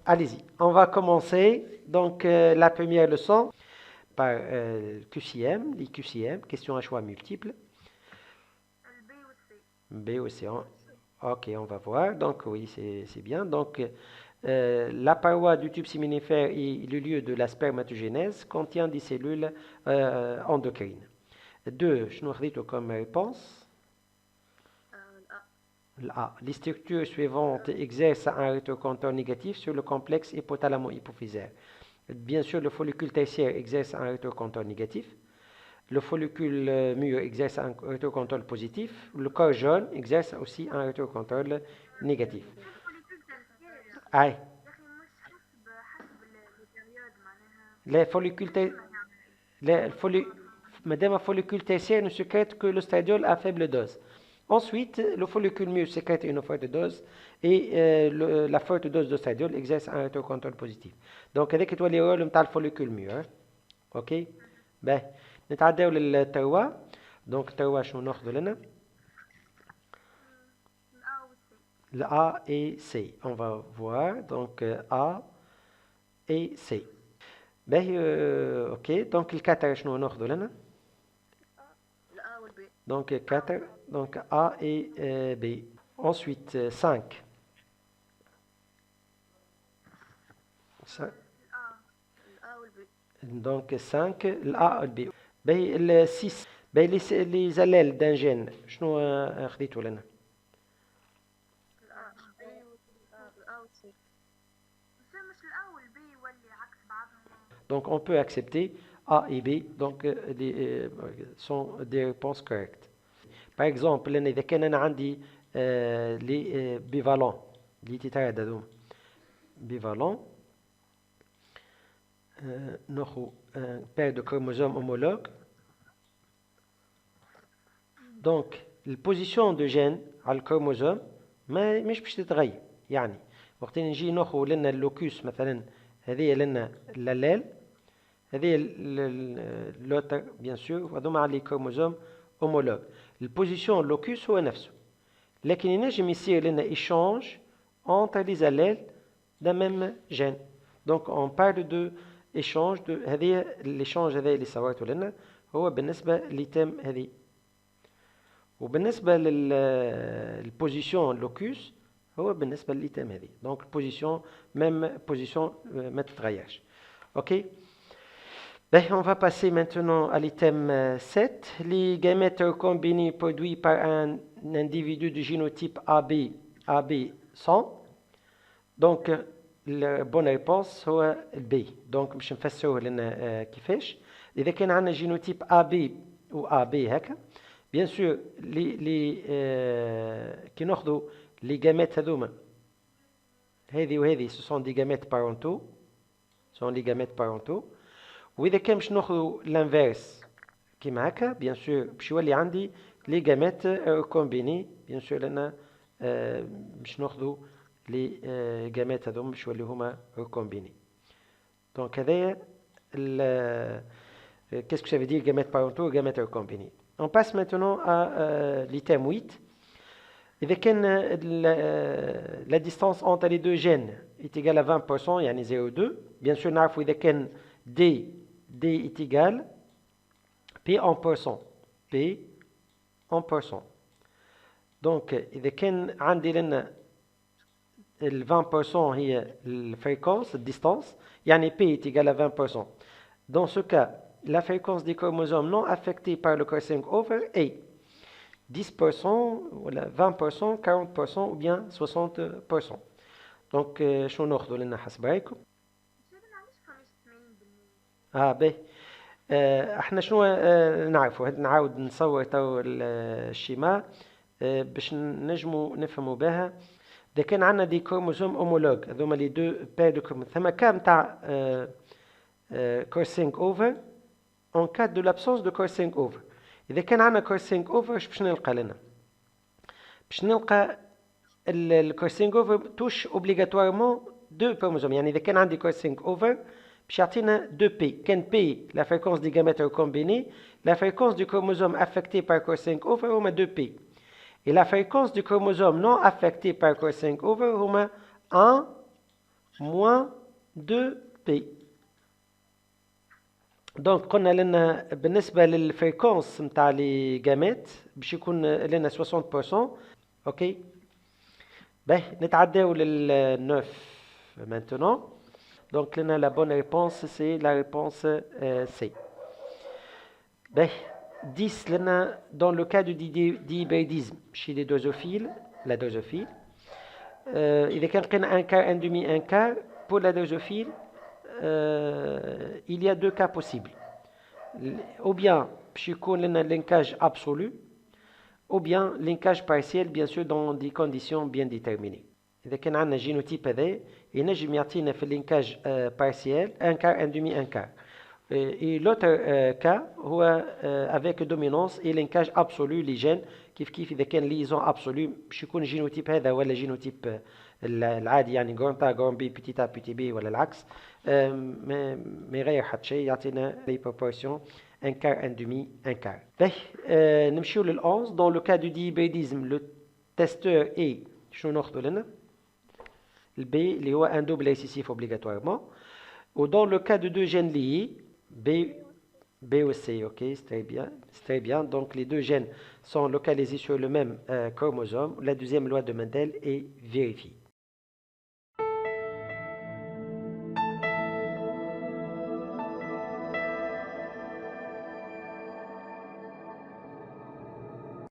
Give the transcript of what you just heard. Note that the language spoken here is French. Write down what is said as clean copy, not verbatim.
allez-y. On va commencer donc la première leçon par QCM, les QCM, questions à choix multiples. B ou C. Ok, on va voir. Donc oui, c'est bien. Donc la paroi du tube séminifère et le lieu de la spermatogénèse contient des cellules endocrines. 2. شنو خذيته comme réponse? A. Les structures suivantes exercent un rétrocontrôle négatif sur le complexe hypothalamo-hypophysaire. Bien sûr, le follicule tertiaire exerce un rétrocontrôle négatif. Le follicule mûr exerce un rétrocontrôle positif. Le corps jaune exerce aussi un rétrocontrôle négatif. أي les follicules madame un follicule tertiaire ne sécrète que le stadiol à faible dose. Ensuite, le follicule mûr sécrète une forte dose et la forte dose de stadiol exerce un rétrocontrôle positif. Donc هذاك تولي رول نتاع الفوليكول ميور. اوكي باهي نتعداو للتروا. دونك التروا شنو ناخذ لنا؟ le A et C. On va voir. Donc A et C. باهي اوكي دونك الكاتر شنو ناخذ لنا؟ Donc 4, donc A et B. Ensuite 5. Donc 5, l'A et le B. باهي 6. باهي les allèles d'un gène شنو خديتو لنا؟ Donc on peut accepter A et B, donc sont des réponses correctes. Par exemple, إذا كان أنا عندي les bivalents اللي تتعددوا bivalents ناخذ un paire de chromosomes homologues. Donc la position de gène على الكروموزوم مش باش تتغير. يعني وقت نجي ناخذ لنا اللوكوس مثلا هذه لنا اللاليل هذه l'autre bien sûr وهذوما les chromosomes homologues. البوزيشن اللوكوس هو نفسه لكن ينجم يصير لنا échange entre les allèles d'un même gène. Donc on parle de échange de هذه l'échange هذا اللي صورته لنا هو بالنسبة لتم هذه. وبالنسبة للبوزيشن اللوكوس هو بالنسبة للتم هذه. Donc position même position ما تتغيرش. OK. Ben, on va passer maintenant à l'item 7. Les gamètes recombinés produits par un individu du génotype AB100. Donc, la bonne réponse est B. Donc, باش نفسروه لنا كيفاش. إذا كان عندنا génotype AB ou AB هكا. Bien sûr, كي ناخذوا les gamètes هذوما هذه وهذه ce sont des gamètes parentaux. Ce sont les gamètes parentaux. وإذا كان باش ناخذوا لانفيرس كيما هكا بيان سور باش يولي عندي لي جاميت كومبيني بيان سور لأن باش ناخذوا لي جاميت هذوما باش يوليو هما كومبيني. دونك هذايا qu'est-ce que ça veut dire gamètes parentaux gamètes recombinés. On passe maintenant à l'item 8. إذا كان la distance entre les deux gènes est égale à 20% يعني 0,2 bien sûr نعرفوا إذا كان D est égal P en pourcent. P en pourcent. Donc, إذا كان عندي لنا ال 20% هي الفريكونس الديستانس يعني P est égal à 20%. Dans ce cas, la fréquence des chromosomes non affectés par le crossing over est 10%, ولا 20%, 40% ou bien 60%. Donc, شنو ناخذوا لنا حسب رايكم؟ باهي احنا شنو نعرفوا نعاود نصور تو الشيما باش نجموا نفهموا بها. اذا كان عندنا دي كروموزوم اومولوج هذوما لي دو بير دو كروموزوم ثم كام تاع كورسينغ اوفر اون كاد دو لابسونس دو كورسينغ اوفر. اذا كان عندنا كورسينغ اوفر باش نلقى لنا باش نلقى الكورسينغ اوفر توش اوبليغاتوارمون دو كروموزوم. يعني اذا كان عندي كورسينغ اوفر باش يعطينا 2P. كان P la fréquence des gamètes recombinés, la fréquence du chromosome affecté par crossing over هما 2P. Et la fréquence du chromosome non affecté par crossing over هما 1 moins 2P. دونك قلنا لنا بالنسبة للفريكونس نتاع لي جامات باش يكون لنا 60%. اوكي باهي نتعداو لل 9 maintenant. Donc لنا la bonne réponse c'est la réponse C. باهي 10 لنا dans le cas du dihybridisme chez les drosophiles, la drosophile. إذا كان لقينا un quart, un demi, un quart pour la drosophile, il y a deux cas possibles. Ou bien باش يكون لنا linkage absolu, ou bien linkage partiel, bien sûr dans des conditions bien déterminées. إذا كان عندنا génotype هذا ينجم يعطينا في اللينكاج partiel un quart, un demi, un quart. Et l'autre cas هو avec dominance et linkage absolu les gènes كيف إذا كان liaison absolue باش يكون الجينوتيب هذا ولا جينوتيب العادي يعني جرام A جرام B بيتي A بيتي B ولا العكس ما يغير حتى شيء يعطينا les proportions un quart, un demi, un quart. نمشيو لل 11. Dans le cas du dihybridisme le testeur est شنو ناخذوا لنا البي اللي هو un double récessif obligatoirement. Ou dans le cas de deux gènes liés B ou C, ok, c'est très bien. Donc les deux gènes sont localisés sur le même chromosome. La deuxième loi de Mendel est vérifiée.